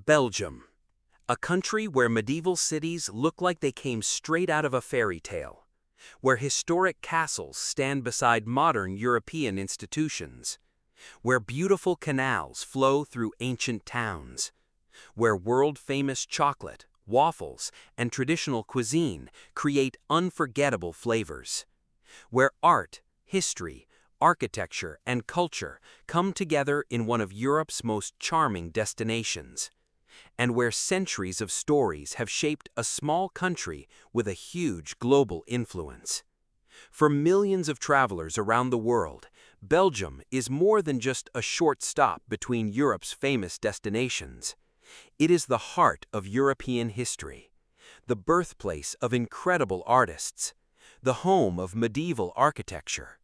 Belgium, a country where medieval cities look like they came straight out of a fairy tale, where historic castles stand beside modern European institutions, where beautiful canals flow through ancient towns, where world-famous chocolate, waffles, and traditional cuisine create unforgettable flavors, where art, history, architecture, and culture come together in one of Europe's most charming destinations, and where centuries of stories have shaped a small country with a huge global influence. For millions of travelers around the world, Belgium is more than just a short stop between Europe's famous destinations. It is the heart of European history, the birthplace of incredible artists, the home of medieval architecture,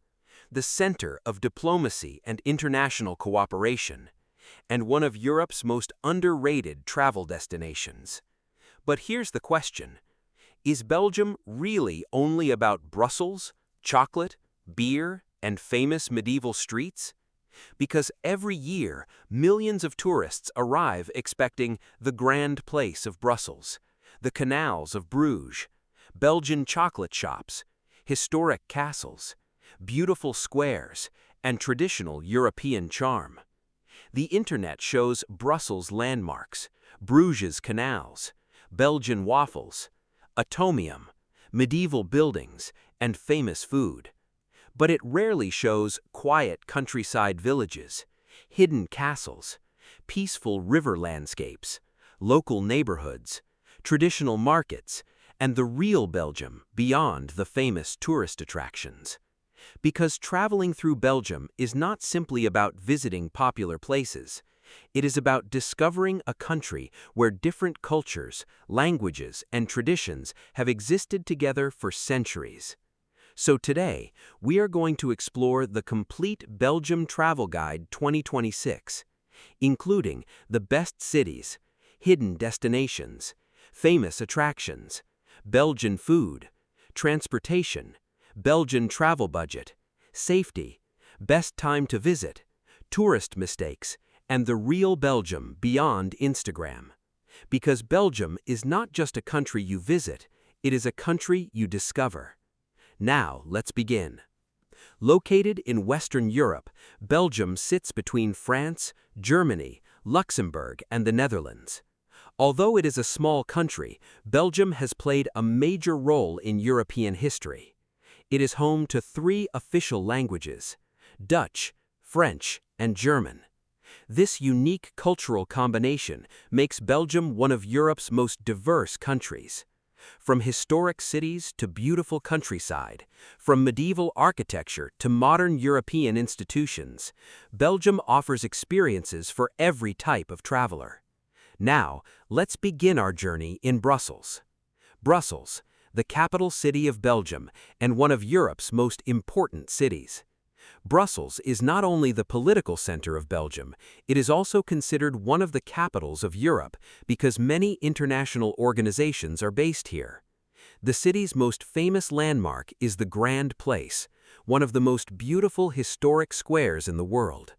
the center of diplomacy and international cooperation, and one of Europe's most underrated travel destinations. But here's the question: is Belgium really only about Brussels, chocolate, beer, and famous medieval streets? Because every year, millions of tourists arrive expecting the grand place of Brussels, the canals of Bruges, Belgian chocolate shops, historic castles, beautiful squares, and traditional European charm. The internet shows Brussels landmarks, Bruges canals, Belgian waffles, Atomium, medieval buildings, and famous food. But it rarely shows quiet countryside villages, hidden castles, peaceful river landscapes, local neighborhoods, traditional markets, and the real Belgium beyond the famous tourist attractions. Because traveling through Belgium is not simply about visiting popular places. It is about discovering a country where different cultures, languages, and traditions have existed together for centuries. So today, we are going to explore the complete Belgium Travel Guide 2026, including the best cities, hidden destinations, famous attractions, Belgian food, transportation, Belgian travel budget, safety, best time to visit, tourist mistakes, and the real Belgium beyond Instagram. Because Belgium is not just a country you visit, it is a country you discover. Now, let's begin. Located in Western Europe, Belgium sits between France, Germany, Luxembourg, and the Netherlands. Although it is a small country, Belgium has played a major role in European history. It is home to 3 official languages: Dutch, French, and German. This unique cultural combination makes Belgium one of Europe's most diverse countries. From historic cities to beautiful countryside, from medieval architecture to modern European institutions, Belgium offers experiences for every type of traveler. Now, let's begin our journey in Brussels. Brussels, the capital city of Belgium and one of Europe's most important cities. Brussels is not only the political center of Belgium, it is also considered one of the capitals of Europe because many international organizations are based here. The city's most famous landmark is the Grand Place, one of the most beautiful historic squares in the world.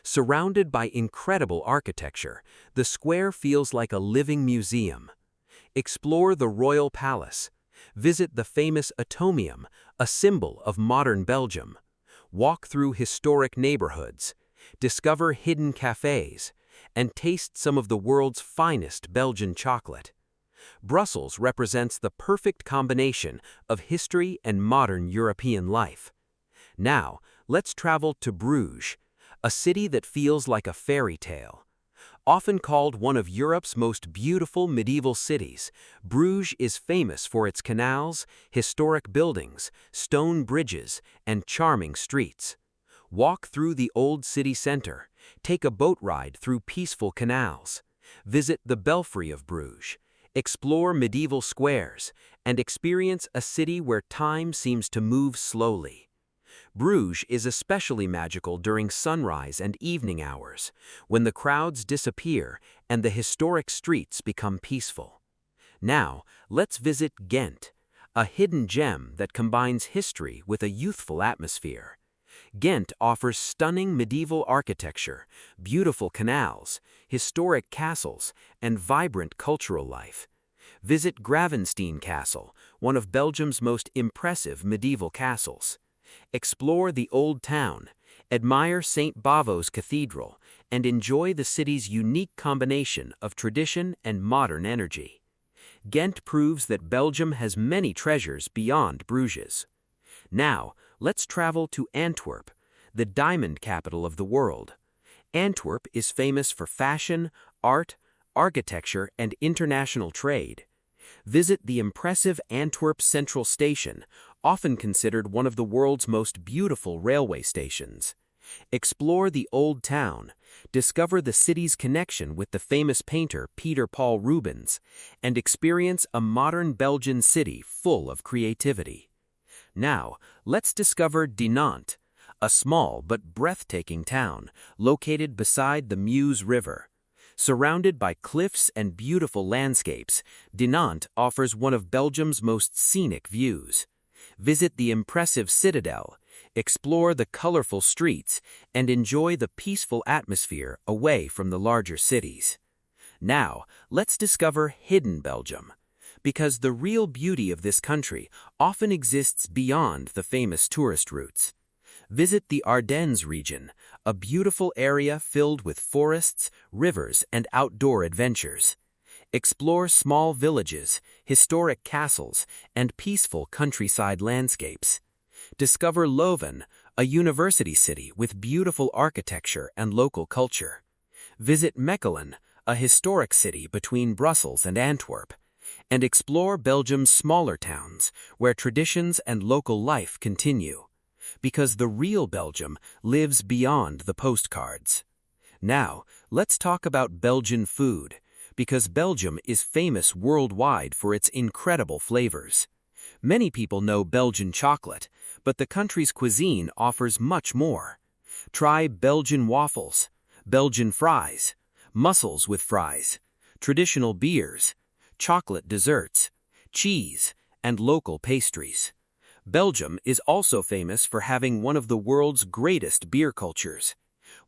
Surrounded by incredible architecture, the square feels like a living museum. Explore the Royal Palace. Visit the famous Atomium, a symbol of modern Belgium. Walk through historic neighborhoods, discover hidden cafes, and taste some of the world's finest Belgian chocolate. Brussels represents the perfect combination of history and modern European life. Now, let's travel to Bruges, a city that feels like a fairy tale. Often called one of Europe's most beautiful medieval cities, Bruges is famous for its canals, historic buildings, stone bridges, and charming streets. Walk through the old city center, take a boat ride through peaceful canals, visit the Belfry of Bruges, explore medieval squares, and experience a city where time seems to move slowly. Bruges is especially magical during sunrise and evening hours, when the crowds disappear and the historic streets become peaceful. Now, let's visit Ghent, a hidden gem that combines history with a youthful atmosphere. Ghent offers stunning medieval architecture, beautiful canals, historic castles, and vibrant cultural life. Visit Gravenstein Castle, one of Belgium's most impressive medieval castles. Explore the Old Town, admire St. Bavo's Cathedral, and enjoy the city's unique combination of tradition and modern energy. Ghent proves that Belgium has many treasures beyond Bruges. Now, let's travel to Antwerp, the diamond capital of the world. Antwerp is famous for fashion, art, architecture, and international trade. Visit the impressive Antwerp Central Station, often considered one of the world's most beautiful railway stations. Explore the Old Town, discover the city's connection with the famous painter Peter Paul Rubens, and experience a modern Belgian city full of creativity. Now, let's discover Dinant, a small but breathtaking town located beside the Meuse River. Surrounded by cliffs and beautiful landscapes, Dinant offers one of Belgium's most scenic views. Visit the impressive citadel, explore the colorful streets, and enjoy the peaceful atmosphere away from the larger cities. Now, let's discover hidden Belgium, because the real beauty of this country often exists beyond the famous tourist routes. Visit the Ardennes region, a beautiful area filled with forests, rivers, and outdoor adventures. Explore small villages, historic castles, and peaceful countryside landscapes. Discover Leuven, a university city with beautiful architecture and local culture. Visit Mechelen, a historic city between Brussels and Antwerp. And explore Belgium's smaller towns, where traditions and local life continue. Because the real Belgium lives beyond the postcards. Now, let's talk about Belgian food, because Belgium is famous worldwide for its incredible flavors. Many people know Belgian chocolate, but the country's cuisine offers much more. Try Belgian waffles, Belgian fries, mussels with fries, traditional beers, chocolate desserts, cheese, and local pastries. Belgium is also famous for having one of the world's greatest beer cultures.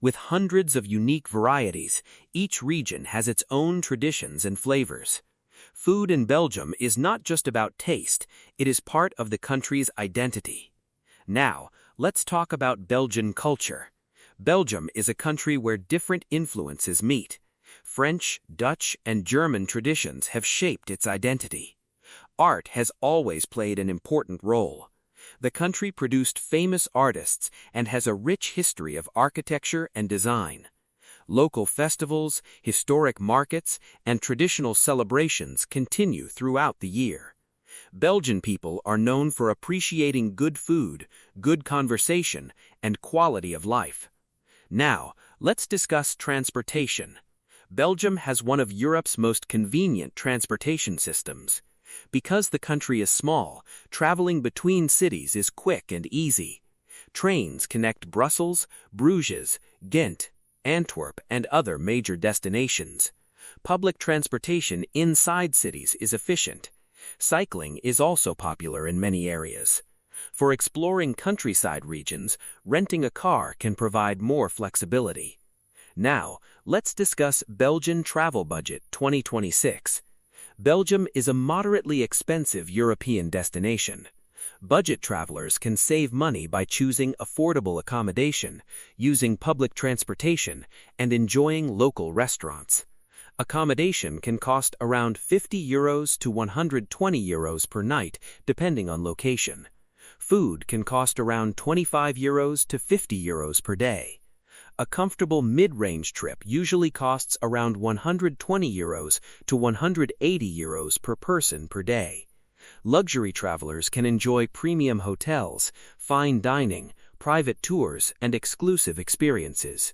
With hundreds of unique varieties, each region has its own traditions and flavors. Food in Belgium is not just about taste, it is part of the country's identity. Now, let's talk about Belgian culture. Belgium is a country where different influences meet. French, Dutch, and German traditions have shaped its identity. Art has always played an important role. The country produced famous artists and has a rich history of architecture and design. Local festivals, historic markets, and traditional celebrations continue throughout the year. Belgian people are known for appreciating good food, good conversation, and quality of life. Now, let's discuss transportation. Belgium has one of Europe's most convenient transportation systems. Because the country is small, traveling between cities is quick and easy. Trains connect Brussels, Bruges, Ghent, Antwerp, and other major destinations. Public transportation inside cities is efficient. Cycling is also popular in many areas. For exploring countryside regions, renting a car can provide more flexibility. Now, let's discuss Belgian Travel Budget 2026. Belgium is a moderately expensive European destination. Budget travelers can save money by choosing affordable accommodation, using public transportation, and enjoying local restaurants. Accommodation can cost around €50 to €120 per night, depending on location. Food can cost around €25 to €50 per day. A comfortable mid-range trip usually costs around €120 to €180 per person per day. Luxury travelers can enjoy premium hotels, fine dining, private tours, and exclusive experiences.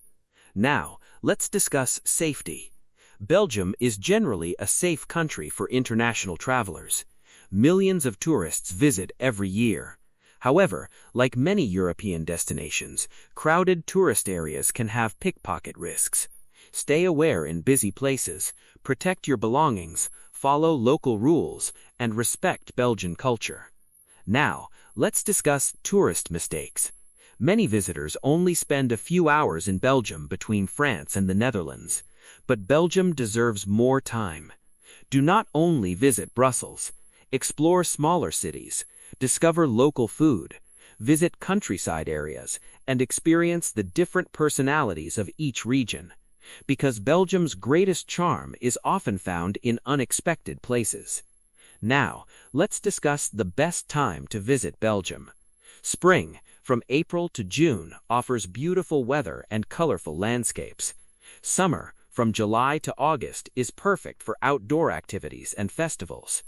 Now, let's discuss safety. Belgium is generally a safe country for international travelers. Millions of tourists visit every year. However, like many European destinations, crowded tourist areas can have pickpocket risks. Stay aware in busy places, protect your belongings, follow local rules, and respect Belgian culture. Now, let's discuss tourist mistakes. Many visitors only spend a few hours in Belgium between France and the Netherlands, but Belgium deserves more time. Do not only visit Brussels. Explore smaller cities, discover local food, visit countryside areas, and experience the different personalities of each region. Because Belgium's greatest charm is often found in unexpected places. Now, let's discuss the best time to visit Belgium. Spring, from April to June, offers beautiful weather and colorful landscapes. Summer, from July to August, is perfect for outdoor activities and festivals.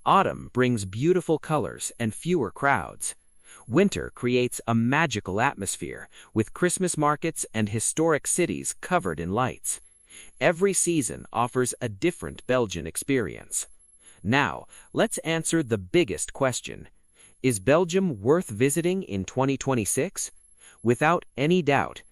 Autumn brings beautiful colors and fewer crowds. Winter creates a magical atmosphere, with Christmas markets and historic cities covered in lights. Every season offers a different Belgian experience. Now, let's answer the biggest question. Is Belgium worth visiting in 2026? Without any doubt,